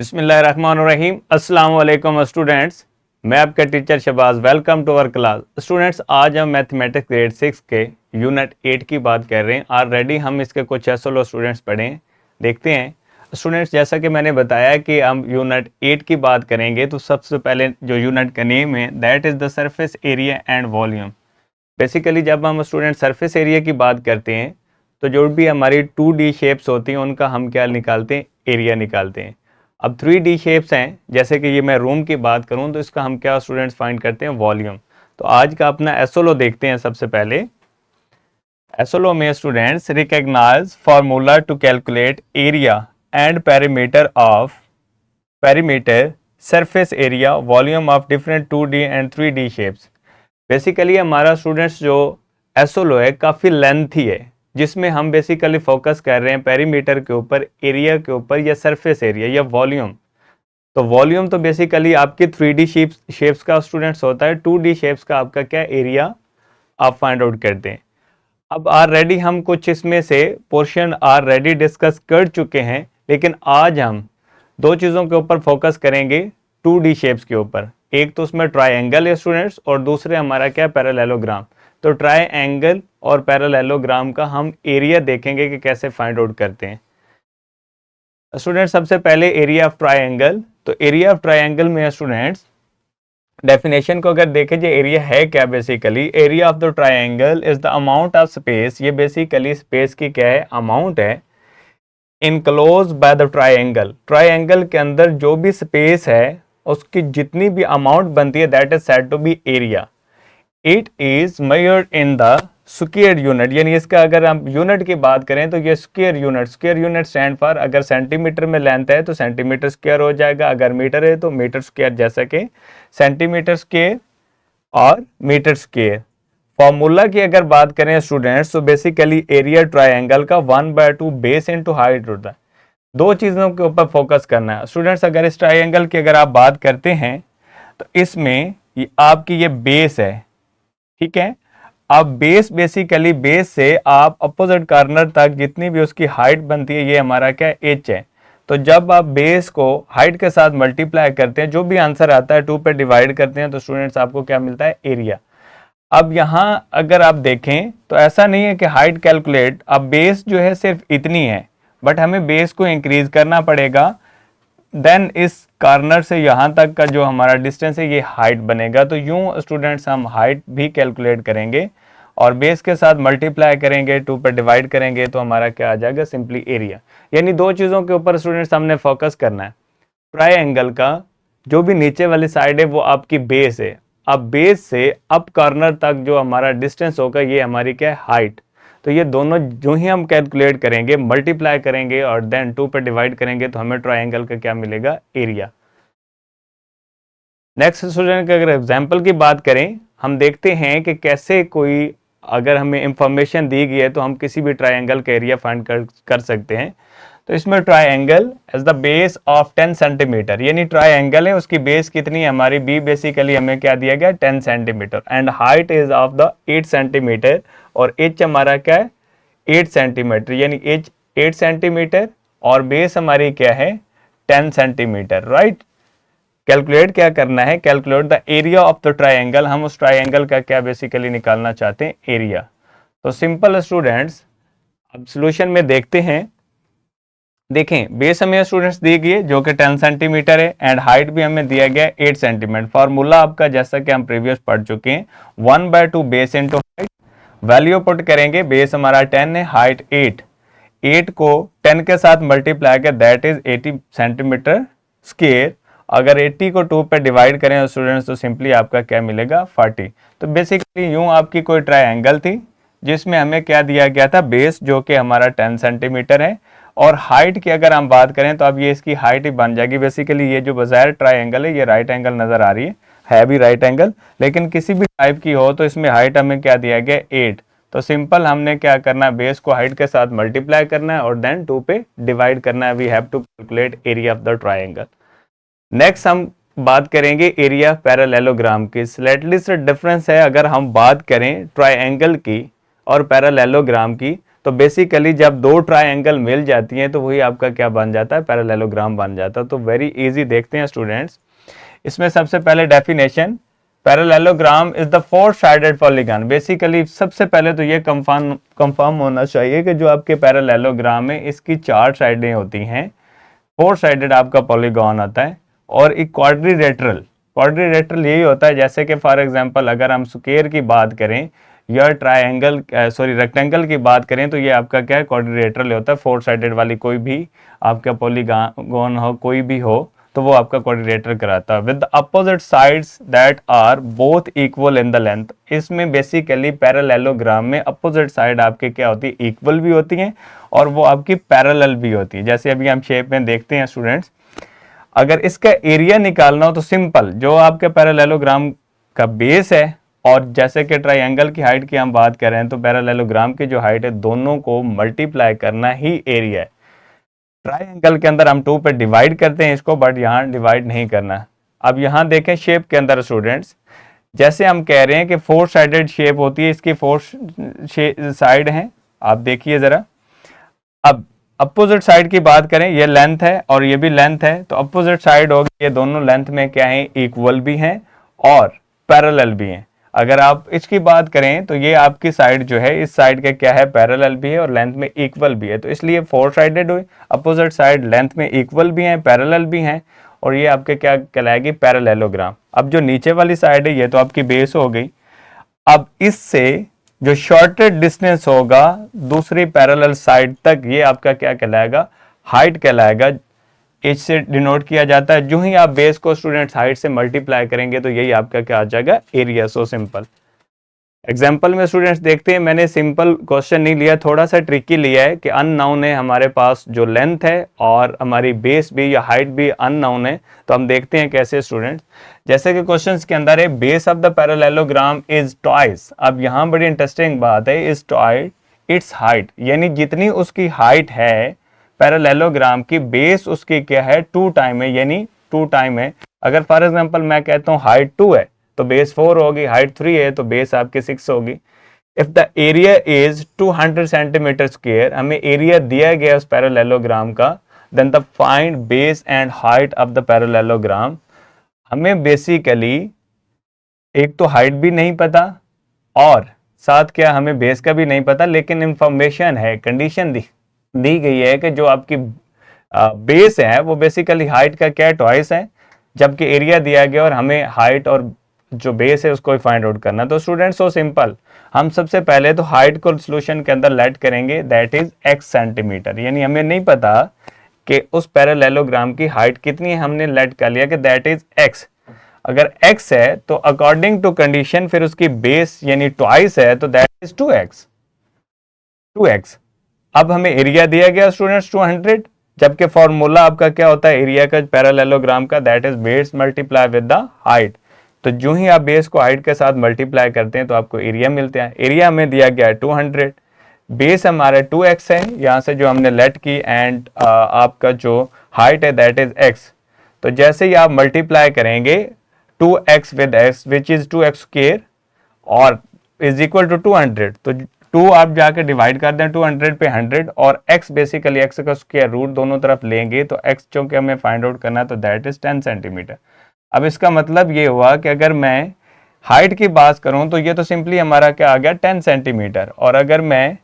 बिस्मिल्लाहिर्रहमानिर्रहीम। अस्सलाम वालेकुम स्टूडेंट्स, मैं आपका टीचर Shahbaz. Welcome to our class. Students, आज हम मैथमेटिक्स ग्रेड 6 के यूनिट 8 की बात कर रहे हैं। ऑलरेडी हम इसके कुछ एसएलओ स्टूडेंट्स पढ़े हैं, देखते हैं। स्टूडेंट्स, जैसा कि मैंने बताया कि हम यूनिट 8 की बात करेंगे, तो सबसे पहले जो यूनिट का नेम है that is the surface area and volume. Basically जब हम स्टूडेंट सरफेस एरिया की बात करते हैं तो जो भी हमारी 2D शेप्स होती हैं उनका हम क्या निकालते हैं, एरिया निकालते हैं। अब 3D शेप्स हैं, जैसे कि ये मैं रूम की बात करूं तो इसका हम क्या स्टूडेंट्स फाइंड करते हैं, वॉल्यूम। तो आज का अपना एसओलो देखते हैं। सबसे पहले एसओलो में students recognise formula to calculate area and perimeter surface area volume of different 2D and 3D shapes. Basically हमारा स्टूडेंट्स जो एसओलो है काफ़ी लेंथी है, जिसमें हम बेसिकली फोकस कर रहे हैं पेरीमीटर के ऊपर, एरिया के ऊपर, या सरफेस एरिया या वॉल्यूम। तो वॉल्यूम तो बेसिकली आपकी 3D शेप्स का स्टूडेंट्स होता है, 2D शेप्स का आपका क्या एरिया आप फाइंड आउट करते हैं। अब ऑलरेडी हम कुछ इसमें से पोर्शन ऑलरेडी डिस्कस कर चुके हैं, लेकिन आज हम दो चीज़ों के ऊपर फोकस करेंगे, 2D शेप्स के ऊपर। एक तो उसमें ट्राइंगल है स्टूडेंट्स, और दूसरे हमारा क्या, पैरेललोग्राम। तो ट्राइंगल और पैरेललोग्राम का हम एरिया देखेंगे कि कैसे फाइंड आउट करते हैं। स्टूडेंट्स, सबसे पहले एरिया ऑफ ट्राइंगल। तो एरिया ऑफ ट्राइंगल में स्टूडेंट्स डेफिनेशन को अगर देखें, जो एरिया है क्या, basically area of the triangle is the amount of space. ये बेसिकली स्पेस की क्या है, अमाउंट है, enclose by the triangle. Triangle के अंदर जो भी स्पेस है उसकी जितनी भी अमाउंट बनती है that is said to be area. It is measured in the square unit, यानी इसका अगर हम यूनिट की बात करें तो ये स्क्वायर यूनिट स्टैंड फॉर, अगर सेंटीमीटर में लेंथ है तो सेंटीमीटर स्क्वायर हो जाएगा, अगर मीटर है तो मीटर स्क्वायर, जैसा कि सेंटीमीटर स्क्वायर और मीटर स्क्वायर। फॉर्मूला की अगर बात करें स्टूडेंट्स, तो बेसिकली एरिया ट्राइंगल का 1/2 बेस इंटू हाइट होता है। दो चीज़ों के ऊपर फोकस करना है स्टूडेंट्स। अगर इस ट्राइंगल की अगर आप बात करते हैं तो इसमें आपकी ये बेस है, ठीक है। अब बेस, बेसिकली बेस से आप अपोजिट कॉर्नर तक जितनी भी उसकी हाइट बनती है, ये हमारा क्या, एच है। तो जब आप बेस को हाइट के साथ मल्टीप्लाई करते हैं, जो भी आंसर आता है 2 पे डिवाइड करते हैं, तो स्टूडेंट्स आपको क्या मिलता है, एरिया। अब यहाँ अगर आप देखें तो ऐसा नहीं है कि हाइट कैलकुलेट, अब बेस जो है सिर्फ इतनी है, बट हमें बेस को इंक्रीज करना पड़ेगा, देन इस कॉर्नर से यहाँ तक का जो हमारा डिस्टेंस है ये हाइट बनेगा। तो यूं स्टूडेंट्स हम हाइट भी कैलकुलेट करेंगे और बेस के साथ मल्टीप्लाई करेंगे, 2 पर डिवाइड करेंगे, तो हमारा क्या आ जाएगा, सिंपली एरिया। यानी दो चीज़ों के ऊपर स्टूडेंट्स हमने फोकस करना है। ट्राइंगल का जो भी नीचे वाली साइड है वो आपकी बेस है, अब बेस से अप कॉर्नर तक जो हमारा डिस्टेंस होगा ये हमारी क्या है, हाइट। तो ये दोनों जो ही हम कैलकुलेट करेंगे, मल्टीप्लाई करेंगे और देन 2 पे डिवाइड करेंगे, तो हमें ट्राइंगल का क्या मिलेगा, एरिया। नेक्स्ट स्टूडेंट की अगर एग्जांपल की बात करें, हम देखते हैं कि कैसे कोई, अगर हमें इंफॉर्मेशन दी गई है तो हम किसी भी ट्राइंगल का एरिया फाइंड कर सकते हैं। तो इसमें triangle as the base of 10 centimetre, यानी ट्राइंगल है उसकी बेस कितनी है हमारी, बी, बेसिकली हमें क्या दिया गया, 10 centimetre, and height is of the 8 centimetre, और एच हमारा क्या है, 8 सेंटीमीटर, यानी एच 8 सेंटीमीटर और बेस हमारी क्या है, 10 सेंटीमीटर, राइट। कैलकुलेट क्या करना है, calculate the area of the triangle. हम उस ट्राइंगल का क्या बेसिकली निकालना चाहते हैं, एरिया। तो सिंपल स्टूडेंट्स, अब सॉल्यूशन में देखते हैं। देखें, बेस हमें स्टूडेंट्स दी गई है जो कि 10 सेंटीमीटर है, एंड हाइट भी हमें दिया गया है 8 सेंटीमीटर। फार्मूला आपका जैसा कि हम प्रीवियस पढ़ चुके हैं, 1/2 base into height. Value put करेंगे, बेस हमारा 10 है, हाइट 8 को 10 के साथ मल्टीप्लाई कर, दैट इज 80 सेंटीमीटर स्क्वायर। अगर 80 को 2 पे डिवाइड करें स्टूडेंट्स तो सिंपली आपका क्या मिलेगा, 40। तो बेसिकली यूं आपकी कोई ट्राइंगल थी जिसमें हमें क्या दिया गया था, बेस जो कि हमारा 10 सेंटीमीटर है, और हाइट की अगर हम बात करें तो अब ये इसकी हाइट ही बन जाएगी। बेसिकली ये जो बजाय ट्राइंगल है ये राइट एंगल नजर आ रही है भी राइट एंगल, लेकिन किसी भी टाइप की हो तो इसमें हाइट हमें क्या दिया गया, 8। तो सिंपल हमने क्या करना है, बेस को हाइट के साथ मल्टीप्लाई करना है और देन 2 पे डिवाइड करना है। We have to calculate area of the triangle. Next हम बात करेंगे एरिया पैरेललोग्राम की। स्लाइटली से डिफरेंस है, अगर हम बात करें ट्राइंगल की और पैरेललोग्राम की, तो बेसिकली जब दो ट्रायंगल मिल जाती हैं तो वही आपका क्या बन जाता है, पैरेललोग्राम बन जाता है। तो वेरी इजी देखते हैं स्टूडेंट्स। इसमें सबसे पहले definition, parallelogram is the four sided polygon. Basically सबसे पहले तो ये कंफर्म होना चाहिए कि जो आपके पैरेललोग्राम है इसकी चार साइडें होती हैं, फोर साइडेड आपका पॉलीगॉन आता है। और एक क्वाड्रिलेटरल यही होता है, जैसे कि फॉर एग्जांपल अगर हम स्क्वायर की बात करें या रेक्टेंगल की बात करें तो ये आपका क्या है, क्वाड्रिलेटरल होता है। फोर साइडेड वाली कोई भी आपका पॉलीगॉन हो, कोई भी हो, तो वो आपका क्वाड्रिलेटरल कराता है। With the opposite sides that are both equal in the length. इसमें बेसिकली पैरेललोग्राम में अपोजिट साइड आपके क्या होती है, इक्वल भी होती हैं और वो आपकी पैरेलल भी होती है। जैसे अभी हम शेप में देखते हैं स्टूडेंट्स, अगर इसका एरिया निकालना हो तो सिंपल, जो आपके पैरेललोग्राम का बेस है और जैसे कि ट्रायंगल की हाइट की हम बात कर रहे हैं, तो पैरेललोग्राम की जो हाइट है दोनों को मल्टीप्लाई करना ही एरिया है। ट्रायंगल के अंदर हम 2 पे डिवाइड करते हैं इसको, बट यहाँ डिवाइड नहीं करना। अब यहाँ देखें शेप के अंदर स्टूडेंट्स, जैसे हम कह रहे हैं कि फोर साइडेड शेप होती है, इसकी फोर साइड हैं, आप देखिए जरा। अब अपोजिट साइड की बात करें, ये लेंथ है और ये भी लेंथ है, तो अपोजिट साइड होगी, ये दोनों लेंथ में क्या है, इक्वल भी हैं और पैरेलल भी हैं। अगर आप इसकी बात करें तो ये आपकी साइड जो है, इस साइड का क्या है, पैरेलल भी है और लेंथ में इक्वल भी है, तो इसलिए फोर साइडेड हुई। अपोजिट साइड लेंथ में इक्वल भी हैं, पैरेलल भी हैं, और ये आपके क्या कहलाएगी, पैरेललोग्राम। अब जो नीचे वाली साइड है ये तो आपकी बेस हो गई। अब इससे जो शॉर्टेड डिस्टेंस होगा दूसरी पैरेलल साइड तक, ये आपका क्या कहलाएगा, हाइट कहलाएगा। एच से डिनोट किया जाता है। जो ही आप बेस को स्टूडेंट्स हाइट से मल्टीप्लाई करेंगे तो यही आपका क्या आ जाएगा, एरिया। So simple. एग्जाम्पल में स्टूडेंट्स देखते हैं, मैंने सिंपल क्वेश्चन नहीं लिया, थोड़ा सा ट्रिकी लिया है कि अननोन है हमारे पास, जो लेंथ है और हमारी बेस भी या हाइट भी अननोन है। तो हम देखते हैं कैसे स्टूडेंट्स, जैसे कि क्वेश्चंस के अंदर है, base of the parallelogram is twice. अब यहाँ बड़ी इंटरेस्टिंग बात है, इज ट्वाइस इट्स हाइट, यानी जितनी उसकी हाइट है पैरेललोग्राम की, बेस उसकी क्या है, 2 टाइम है, यानी 2 टाइम है। अगर फॉर एग्जांपल मैं कहता हूँ हाइट 2 है तो बेस 4 होगी, हाइट 3 है तो बेस आपकी 6 होगी। If the area is 200 centimetre square, हमें एरिया दिया गया उस पैरेललोग्राम का, then the find base and height of the parallelogram. हमें बेसिकली एक तो हाइट भी नहीं पता और साथ क्या हमें बेस का भी नहीं पता, लेकिन इंफॉर्मेशन है, कंडीशन दी गई है कि जो आपकी बेस है वो बेसिकली हाइट का क्या ट्वाइस है, जबकि एरिया दिया गया और हमें हाइट और जो बेस है उसको फाइंड आउट करना। तो स्टूडेंट्स सो सिंपल, हम सबसे पहले तो हाइट को सोल्यूशन के अंदर लेट करेंगे, दैट इज x सेंटीमीटर। यानी हमें नहीं पता कि उस पैरेललोग्राम की हाइट कितनी है, हमने लेट कर लिया कि दैट इज x। अगर x है तो अकॉर्डिंग टू कंडीशन फिर उसकी बेस यानी ट्वाइस है, तो दैट इज 2x। अब हमें एरिया दिया गया स्टूडेंट्स 200, जबकि फॉर्मूला आपका क्या होता है एरिया का पैरेललोग्राम का, that is base multiply with the height. तो जो ही आप बेस को हाइट के साथ मल्टीप्लाई करते हैं तो आपको एरिया मिलता है। एरिया हमें दिया गया है 200, बेस हमारा 2x है, यहाँ से जो हमने लेट की, एंड आपका जो हाइट है दैट इज x। तो जैसे ही आप मल्टीप्लाई करेंगे 2x with x which is 2x square और इज इक्वल टू 200, तो 2 आप जाके डिवाइड कर दें 200 पे 100, और x बेसिकली x का स्क्वायर रूट दोनों तरफ लेंगे, तो x चूंकि हमें फाइंड आउट करना है तो दैट इज 10 सेंटीमीटर। अब इसका मतलब ये हुआ कि अगर मैं हाइट की बात करूं तो ये तो सिंपली हमारा क्या आ गया 10 सेंटीमीटर, और अगर मैं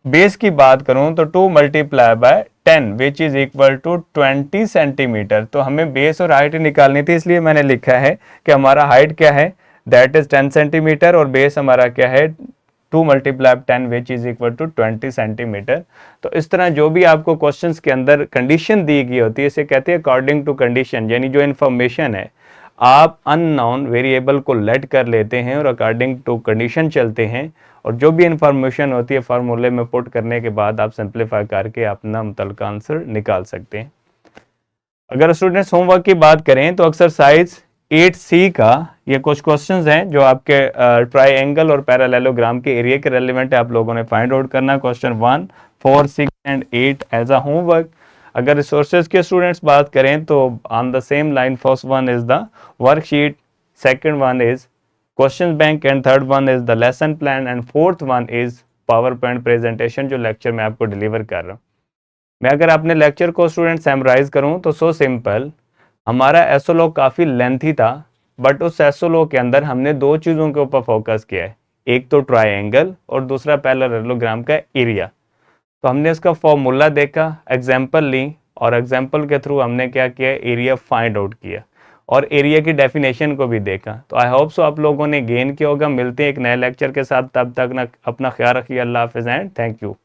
बेस की बात करूं तो 2 multiply by 10 which is equal to 20 centimetre. तो हमें बेस और हाइट निकालनी थी, इसलिए मैंने लिखा है कि हमारा हाइट क्या है, दैट इज 10 सेंटीमीटर, और बेस हमारा क्या है 2 multiply 10 which is equal to 20 centimetre. तो इस तरह जो भी आपको क्वेश्चंस के अंदर कंडीशन दी गई होती है, इसे कहते हैं अकॉर्डिंग टू कंडीशन, यानी जो इन्फॉर्मेशन है आप अननोन वेरिएबल को लेट कर लेते हैं और अकॉर्डिंग टू कंडीशन चलते हैं, और जो भी इंफॉर्मेशन होती है फार्मूले में पुट करने के बाद आप सिंप्लीफाई करके अपना मुतल्लिका आंसर निकाल सकते हैं। अगर स्टूडेंट्स होमवर्क की बात करें तो एक्सरसाइज 8C का ये कुछ क्वेश्चंस हैं जो आपके ट्रायंगल और पैरेललोग्राम के एरिया के रेलेवेंट है, आप लोगों ने फाइंड आउट करना। Question 1, 4, 6 and 8 as a homework. अगर रिसोर्सेज के स्टूडेंट्स बात करें तो on the same line, first one is the worksheet, second one is question bank, and third one is the lesson plan, and fourth one is PowerPoint presentation जो lecture मैं आपको deliver कर रहा हूँ। मैं अगर अपने लेक्चर को स्टूडेंट समराइज करूँ तो सो सिंपल, हमारा एसओ काफ़ी लेंथी था, बट उस एसओ के अंदर हमने दो चीज़ों के ऊपर फोकस किया है, एक तो ट्राइंगल और दूसरा पैरेललोग्राम का एरिया। तो हमने इसका फॉर्मूला देखा, एग्जाम्पल ली और एग्जाम्पल के थ्रू हमने क्या किया, एरिया फाइंड आउट किया और एरिया की डेफिनेशन को भी देखा। तो आई होप सो आप लोगों ने गेन किया होगा। मिलते हैं एक नए लेक्चर के साथ, तब तक ना अपना ख्याल रखिए। अल्लाह हाफिज़ एंड थैंक यू।